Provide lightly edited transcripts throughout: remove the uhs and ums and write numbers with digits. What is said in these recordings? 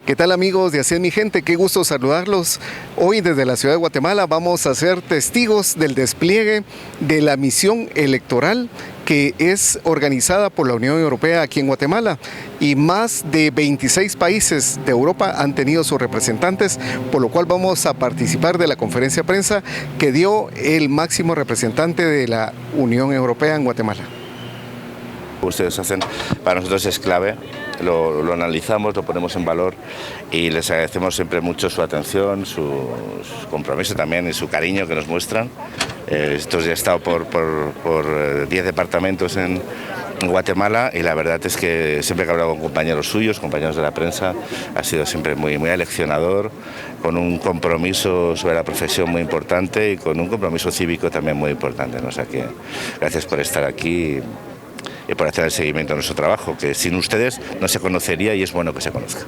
¿Qué tal amigos de Así es mi gente? Qué gusto saludarlos. Hoy desde la ciudad de Guatemala vamos a ser testigos del despliegue de la misión electoral que es organizada por la Unión Europea aquí en Guatemala, y más de 26 países de Europa han tenido sus representantes, por lo cual vamos a participar de la conferencia de prensa que dio el máximo representante de la Unión Europea en Guatemala. Ustedes hacen, para nosotros es clave, lo analizamos, lo ponemos en valor y les agradecemos siempre mucho su atención, su compromiso también y su cariño que nos muestran. Estos días he estado por 10 departamentos en Guatemala y la verdad es que siempre que he hablado con compañeros suyos, compañeros de la prensa, ha sido siempre muy aleccionador, con un compromiso sobre la profesión muy importante y con un compromiso cívico también muy importante, ¿no? O sea que gracias por estar aquí y por hacer el seguimiento de nuestro trabajo, que sin ustedes no se conocería y es bueno que se conozca.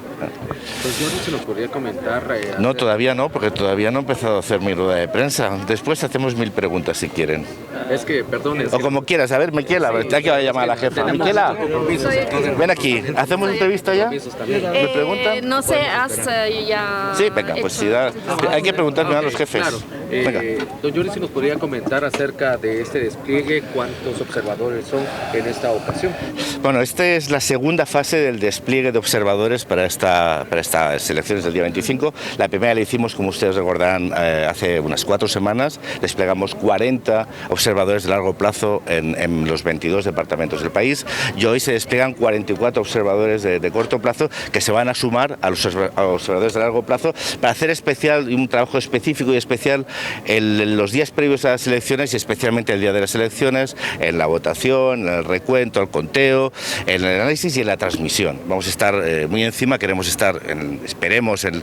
Pues yo no se nos podría comentar... No, todavía no, porque todavía no he empezado a hacer mi rueda de prensa. Después hacemos 1000 preguntas si quieren. Es que, perdón... O como quieras. A ver, Miquela, ya que va a llamar a la jefa. Miquela, ven aquí. ¿Hacemos entrevista ya? ¿Me preguntan? No sé, ya... Sí, venga, pues si da... Hay que preguntarle a los jefes. Claro. Don Jordi, si nos podría comentar acerca de este despliegue, ¿cuántos observadores son en esta ocasión? Bueno, esta es la segunda fase del despliegue de observadores para estas elecciones del día 25. La primera la hicimos, como ustedes recordarán, hace unas 4 semanas. Desplegamos 40 observadores de largo plazo en los 22 departamentos del país. Y hoy se despliegan 44 observadores de corto plazo que se van a sumar a los observadores de largo plazo para hacer un trabajo específico y especial en los días previos a las elecciones y especialmente el día de las elecciones, en la votación, en el recuento, el conteo, en el análisis y en la transmisión. Vamos a estar muy encima, queremos estar, esperemos, en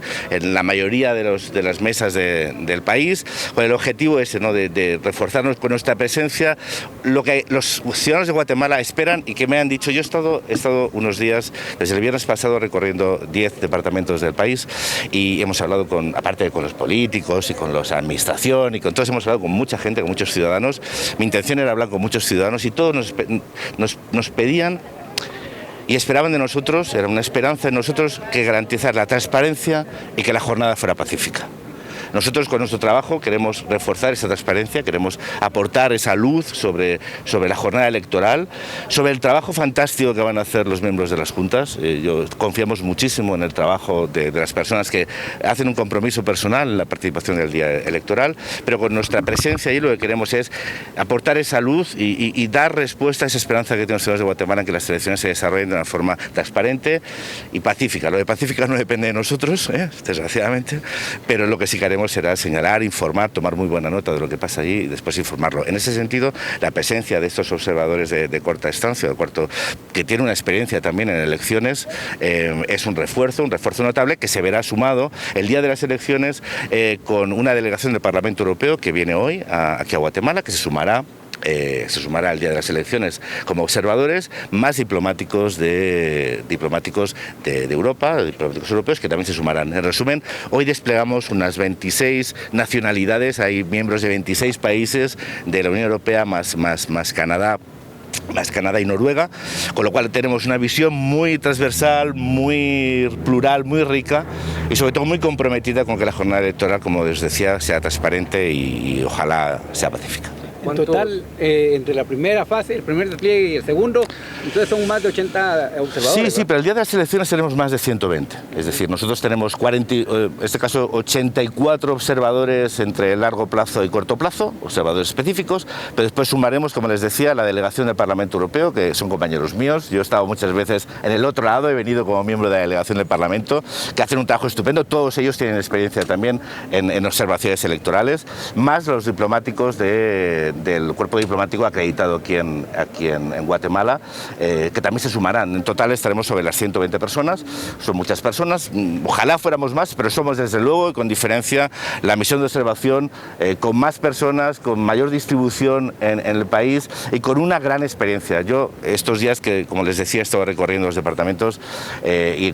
la mayoría de las mesas del país, con el objetivo ese, ¿no? de reforzarnos con nuestra presencia, lo que los ciudadanos de Guatemala esperan y que me han dicho. Yo he estado unos días, desde el viernes pasado, recorriendo 10 departamentos del país y hemos hablado aparte con los políticos y con la administración y con todos, hemos hablado con mucha gente, con muchos ciudadanos. Mi intención era hablar con muchos ciudadanos y todos nos pedían y esperaban de nosotros, era una esperanza en nosotros, que garantizar la transparencia y que la jornada fuera pacífica. Nosotros con nuestro trabajo queremos reforzar esa transparencia, queremos aportar esa luz sobre la jornada electoral, sobre el trabajo fantástico que van a hacer los miembros de las juntas. Confiamos muchísimo en el trabajo de las personas que hacen un compromiso personal en la participación del día electoral, pero con nuestra presencia ahí lo que queremos es aportar esa luz y dar respuesta a esa esperanza que tienen los ciudadanos de Guatemala en que las elecciones se desarrollen de una forma transparente y pacífica. Lo de pacífica no depende de nosotros, desgraciadamente, pero lo que sí queremos será señalar, informar, tomar muy buena nota de lo que pasa allí y después informarlo. En ese sentido, la presencia de estos observadores de corta estancia, que tiene una experiencia también en elecciones, es un refuerzo notable que se verá sumado el día de las elecciones con una delegación del Parlamento Europeo que viene hoy aquí a Guatemala, que se sumará al día de las elecciones como observadores, más diplomáticos de Europa, diplomáticos europeos que también se sumarán. En resumen, hoy desplegamos unas 26 nacionalidades, hay miembros de 26 países de la Unión Europea más Canadá y Noruega, con lo cual tenemos una visión muy transversal, muy plural, muy rica y sobre todo muy comprometida con que la jornada electoral, como les decía, sea transparente y ojalá sea pacífica. En total, entre la primera fase, el primer despliegue y el segundo, entonces son más de 80 observadores. Sí, pero el día de las elecciones tenemos más de 120. Es decir, nosotros tenemos 84 observadores entre largo plazo y corto plazo, observadores específicos, pero después sumaremos, como les decía, la delegación del Parlamento Europeo, que son compañeros míos. Yo he estado muchas veces en el otro lado, he venido como miembro de la delegación del Parlamento, que hacen un trabajo estupendo. Todos ellos tienen experiencia también en observaciones electorales, más los diplomáticos del cuerpo diplomático acreditado aquí en Guatemala, que también se sumarán. En total estaremos sobre las 120 personas, son muchas personas, ojalá fuéramos más, pero somos desde luego, y con diferencia, la misión de observación con más personas, con mayor distribución en el país y con una gran experiencia. Yo estos días que, como les decía, he estado recorriendo los departamentos y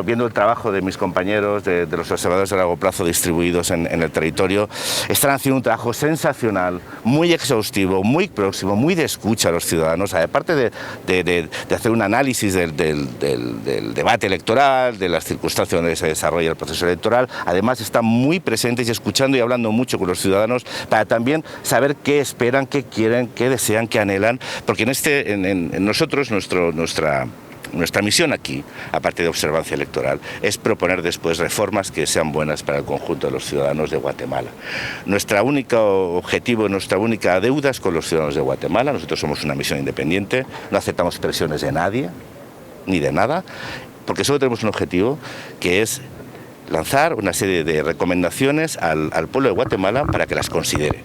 viendo el trabajo de mis compañeros, de los observadores de largo plazo distribuidos en el territorio, están haciendo un trabajo sensacional, muy exhaustivo, muy próximo, muy de escucha a los ciudadanos, aparte de hacer un análisis del debate electoral, de las circunstancias donde se desarrolla el proceso electoral. Además están muy presentes y escuchando y hablando mucho con los ciudadanos para también saber qué esperan, qué quieren, qué desean, qué anhelan, porque en nosotros, nuestra misión aquí, aparte de observancia electoral, es proponer después reformas que sean buenas para el conjunto de los ciudadanos de Guatemala. Nuestro único objetivo, nuestra única deuda es con los ciudadanos de Guatemala. Nosotros somos una misión independiente, no aceptamos presiones de nadie, ni de nada, porque solo tenemos un objetivo, que es lanzar una serie de recomendaciones al pueblo de Guatemala para que las considere.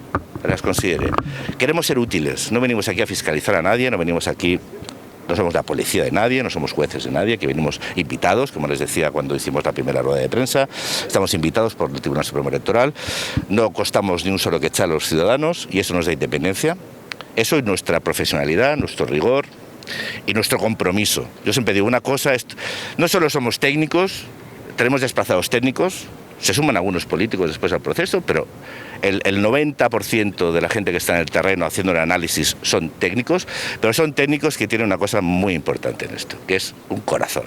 Queremos ser útiles, no venimos aquí a fiscalizar a nadie, no somos la policía de nadie, no somos jueces de nadie, que venimos invitados, como les decía cuando hicimos la primera rueda de prensa, estamos invitados por el Tribunal Supremo Electoral, no costamos ni un solo quetzal a los ciudadanos y eso nos da independencia. Eso es nuestra profesionalidad, nuestro rigor y nuestro compromiso. Yo siempre digo una cosa, no solo somos técnicos, tenemos desplazados técnicos, se suman algunos políticos después al proceso, pero el 90% de la gente que está en el terreno haciendo el análisis son técnicos, pero son técnicos que tienen una cosa muy importante en esto, que es un corazón.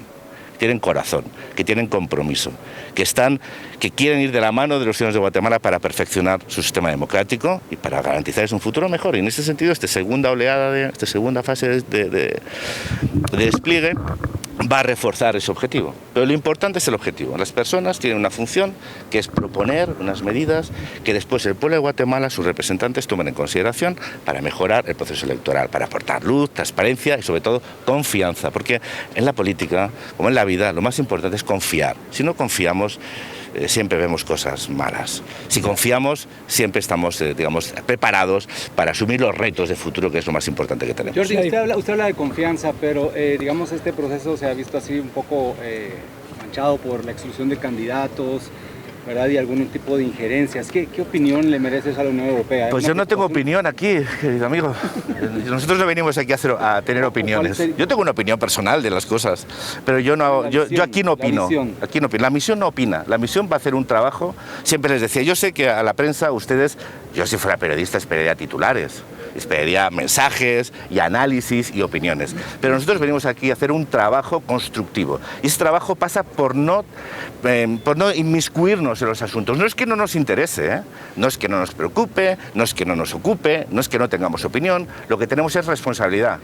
Tienen corazón, que tienen compromiso, que quieren ir de la mano de los ciudadanos de Guatemala para perfeccionar su sistema democrático y para garantizarles un futuro mejor. Y en ese sentido, esta segunda fase de despliegue va a reforzar ese objetivo. Pero lo importante es el objetivo. Las personas tienen una función que es proponer unas medidas que después el pueblo de Guatemala, sus representantes, tomen en consideración para mejorar el proceso electoral, para aportar luz, transparencia y sobre todo confianza. Porque en la política, como en la vida, lo más importante es confiar. Si no confiamos, siempre vemos cosas malas. Si confiamos, siempre estamos, preparados para asumir los retos de futuro, que es lo más importante que tenemos. Jordi, usted habla de confianza, pero digamos este proceso se ha visto así un poco manchado por la exclusión de candidatos, ¿verdad? Y algún tipo de injerencias. ¿Qué opinión le mereces a la Unión Europea? Pues yo no tengo opinión aquí, querido amigo. Nosotros no venimos aquí a tener opiniones. Yo tengo una opinión personal de las cosas, pero yo aquí no opino. La misión no opina. La misión va a hacer un trabajo. Siempre les decía, yo sé que a la prensa ustedes, yo si fuera periodista esperaría titulares, esperaría mensajes y análisis y opiniones. Pero nosotros venimos aquí a hacer un trabajo constructivo. Y ese trabajo pasa por no inmiscuirnos en los asuntos. No es que no nos interese, no es que no nos preocupe, no es que no nos ocupe, no es que no tengamos opinión. Lo que tenemos es responsabilidad.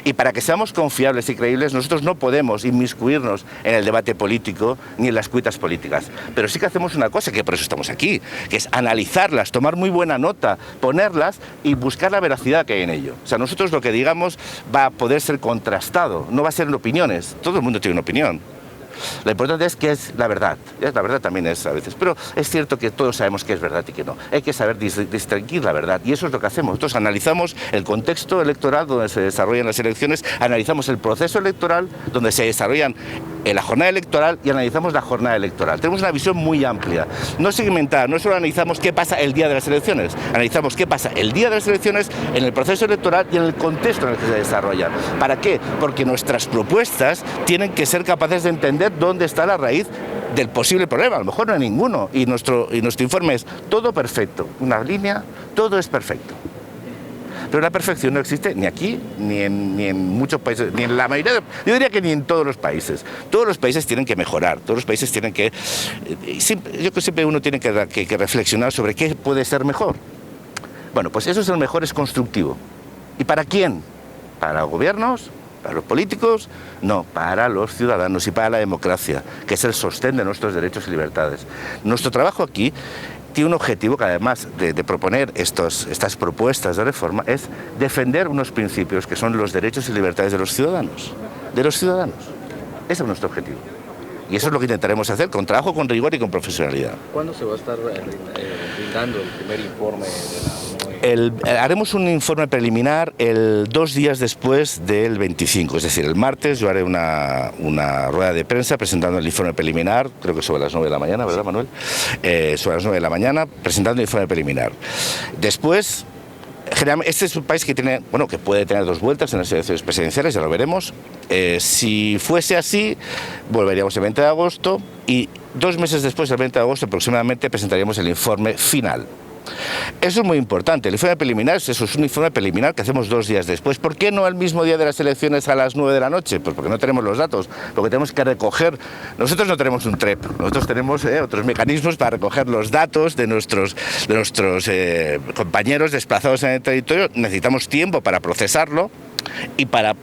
Y para que seamos confiables y creíbles, nosotros no podemos inmiscuirnos en el debate político ni en las cuitas políticas. Pero sí que hacemos una cosa, que por eso estamos aquí, que es analizarlas, tomar muy buena nota, ponerlas y buscar la veracidad que hay en ello. O sea, nosotros lo que digamos va a poder ser contrastado, no va a ser en opiniones. Todo el mundo tiene una opinión. Lo importante es que es la verdad. La verdad también es a veces, pero es cierto que todos sabemos que es verdad y que no. Hay que saber distinguir la verdad y eso es lo que hacemos. Nosotros analizamos el contexto electoral donde se desarrollan las elecciones, analizamos el proceso electoral donde se desarrollan la jornada electoral y analizamos la jornada electoral. Tenemos una visión muy amplia, no segmentada. No solo analizamos qué pasa el día de las elecciones, analizamos qué pasa el día de las elecciones, en el proceso electoral y en el contexto en el que se desarrolla. ¿Para qué? Porque nuestras propuestas tienen que ser capaces de entender dónde está la raíz del posible problema. A lo mejor no hay ninguno y nuestro informe es todo perfecto, una línea, todo es perfecto. Pero la perfección no existe ni aquí, ni en muchos países, ni en la mayoría, yo diría que ni en todos los países. Todos los países tienen que mejorar, todos los países tienen que... yo creo que siempre uno tiene que reflexionar sobre qué puede ser mejor. Bueno, pues eso es el mejor, es constructivo. ¿Y para quién? ¿Para los gobiernos? ¿Para los políticos? No, para los ciudadanos y para la democracia, que es el sostén de nuestros derechos y libertades. Nuestro trabajo aquí tiene un objetivo que además de proponer estas propuestas de reforma es defender unos principios que son los derechos y libertades de los ciudadanos. Ese es nuestro objetivo. Y eso es lo que intentaremos hacer con trabajo, con rigor y con profesionalidad. ¿Cuándo se va a estar brindando el primer informe de la... Haremos un informe preliminar 2 días después del 25, es decir, el martes yo haré una rueda de prensa presentando el informe preliminar, creo que sobre las 9 de la mañana, ¿verdad, Manuel? Sobre las 9 de la mañana, presentando el informe preliminar. Después, este es un país que puede tener 2 vueltas en las elecciones presidenciales, ya lo veremos. Si fuese así, volveríamos el 20 de agosto y 2 meses después, el 20 de agosto aproximadamente, presentaríamos el informe final. Eso es muy importante. El informe preliminar, eso es un informe preliminar que hacemos 2 días después. ¿Por qué no el mismo día de las elecciones a las 9 de la noche? Pues porque no tenemos los datos, porque tenemos que recoger. Nosotros no tenemos un TREP, nosotros tenemos otros mecanismos para recoger los datos de nuestros compañeros desplazados en el territorio. Necesitamos tiempo para procesarlo y para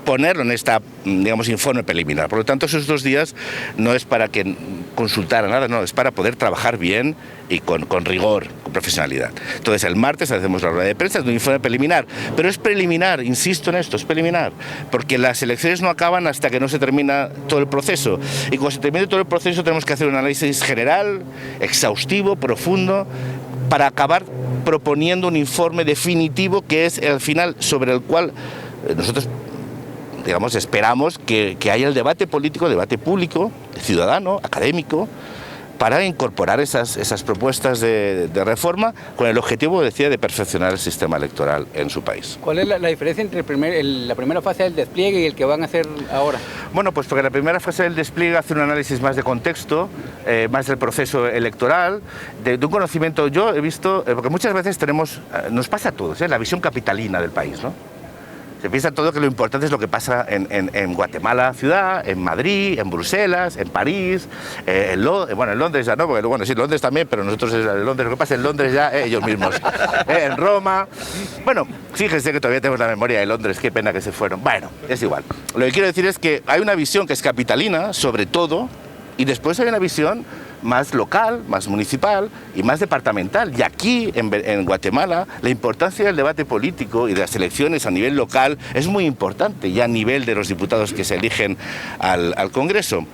ponerlo en esta, digamos, informe preliminar. Por lo tanto, esos 2 días no es para que consultara nada, no, es para poder trabajar bien y con rigor, con profesionalidad. Entonces, el martes hacemos la rueda de prensa, es un informe preliminar, pero es preliminar, insisto en esto, es preliminar, porque las elecciones no acaban hasta que no se termina todo el proceso. Y cuando se termine todo el proceso tenemos que hacer un análisis general, exhaustivo, profundo, para acabar proponiendo un informe definitivo que es el final sobre el cual nosotros, digamos, esperamos que haya el debate político, el debate público, ciudadano, académico, para incorporar esas propuestas de reforma con el objetivo, decía, de perfeccionar el sistema electoral en su país. ¿Cuál es la diferencia entre la primera fase del despliegue y el que van a hacer ahora? Bueno, pues porque la primera fase del despliegue hace un análisis más de contexto, más del proceso electoral, de un conocimiento. Yo he visto, porque muchas veces nos pasa a todos, la visión capitalina del país, ¿no? Se piensa todo que lo importante es lo que pasa en Guatemala ciudad, en Madrid, en Bruselas, en París, en Londres ya no, porque bueno, sí, Londres también, pero nosotros en Londres, lo que pasa en Londres ya ellos mismos, en Roma. Bueno, fíjense que todavía tenemos la memoria de Londres, qué pena que se fueron. Bueno, es igual. Lo que quiero decir es que hay una visión que es capitalina, sobre todo, y después hay una visión más local, más municipal y más departamental. Y aquí, en Guatemala, la importancia del debate político y de las elecciones a nivel local es muy importante, ya a nivel de los diputados que se eligen al Congreso.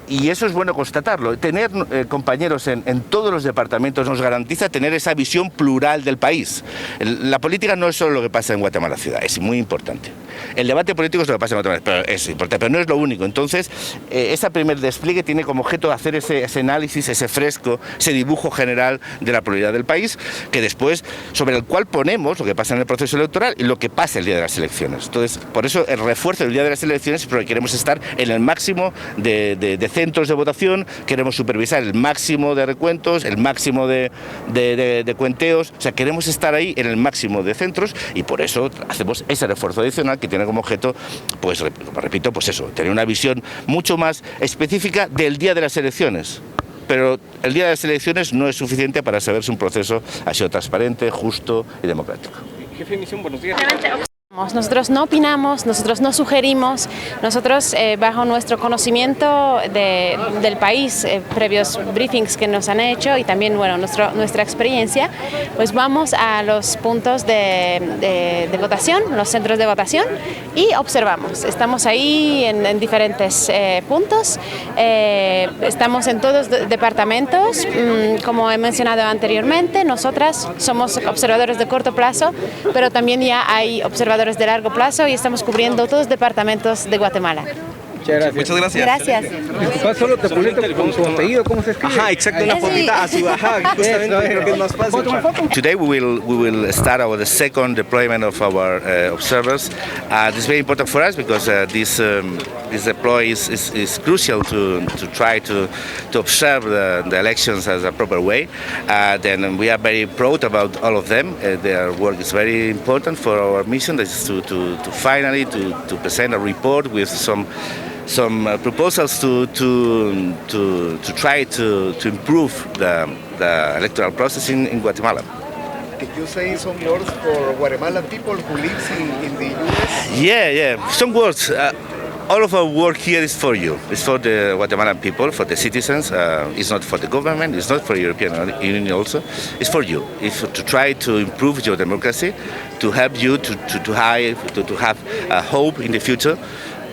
Y eso es bueno constatarlo. Tener compañeros en todos los departamentos nos garantiza tener esa visión plural del país. La política no es solo lo que pasa en Guatemala ciudad, es muy importante. El debate político es lo que pasa en Guatemala, pero es importante, pero no es lo único. Entonces, ese primer despliegue tiene como objeto hacer ese análisis, ese fresco, ese dibujo general de la pluralidad del país, que después, sobre el cual ponemos lo que pasa en el proceso electoral y lo que pasa el día de las elecciones. Entonces, por eso el refuerzo del día de las elecciones es porque queremos estar en el máximo de centros de votación, queremos supervisar el máximo de recuentos, el máximo de cuenteos, o sea, queremos estar ahí en el máximo de centros y por eso hacemos ese refuerzo adicional que tiene como objeto, pues repito, pues eso, tener una visión mucho más específica del día de las elecciones. Pero el día de las elecciones no es suficiente para saber si un proceso ha sido transparente, justo y democrático. Jefe de misión, buenos días. Nosotros no opinamos, nosotros no sugerimos, nosotros bajo nuestro conocimiento del país, previos briefings que nos han hecho y también bueno, nuestra experiencia, pues vamos a los puntos de votación, los centros de votación y observamos. Estamos ahí en diferentes puntos, estamos en todos los departamentos, como he mencionado anteriormente, nosotras somos observadores de corto plazo, pero también ya hay observadores de largo plazo y estamos cubriendo todos los departamentos de Guatemala. Muchas gracias. Gracias. Disculpa, solo te publico con su apellido, ¿cómo se escribe? Ajá, exacto, una fotita así, ajá, justamente creo que es más fácil. Today we will start the second deployment of our observers. This is very important for us because this deploy is crucial to try to observe the elections as a proper way. Then we are very proud about all of them. Their work is very important for our mission. This is to finally to present a report with some proposals to try to improve the electoral process in Guatemala. Could you say some words for Guatemalan people who live in the U.S.? Yeah. Some words. All of our work here is for you. It's for the Guatemalan people, for the citizens. It's not for the government. It's not for the European Union also. It's for you. It's to try to improve your democracy, to help you to have a hope in the future,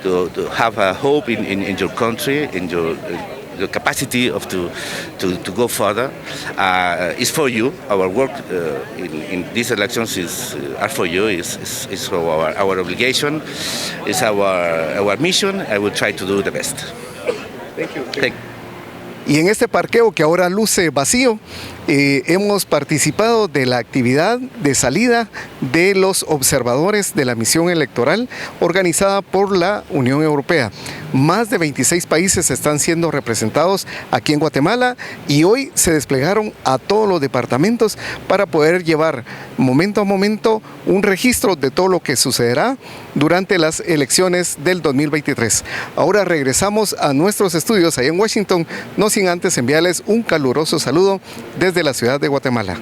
to have a hope in your country, in your capacity of to go further. Is for you. Our work in these elections are for you. Is our obligation. Is our mission. I will try to do the best. Thank you. Y en este parqueo que ahora luce vacío, hemos participado de la actividad de salida de los observadores de la misión electoral organizada por la Unión Europea. Más de 26 países están siendo representados aquí en Guatemala y hoy se desplegaron a todos los departamentos para poder llevar momento a momento un registro de todo lo que sucederá durante las elecciones del 2023. Ahora regresamos a nuestros estudios allá en Washington, no sin antes enviarles un caluroso saludo desde la ciudad de Guatemala.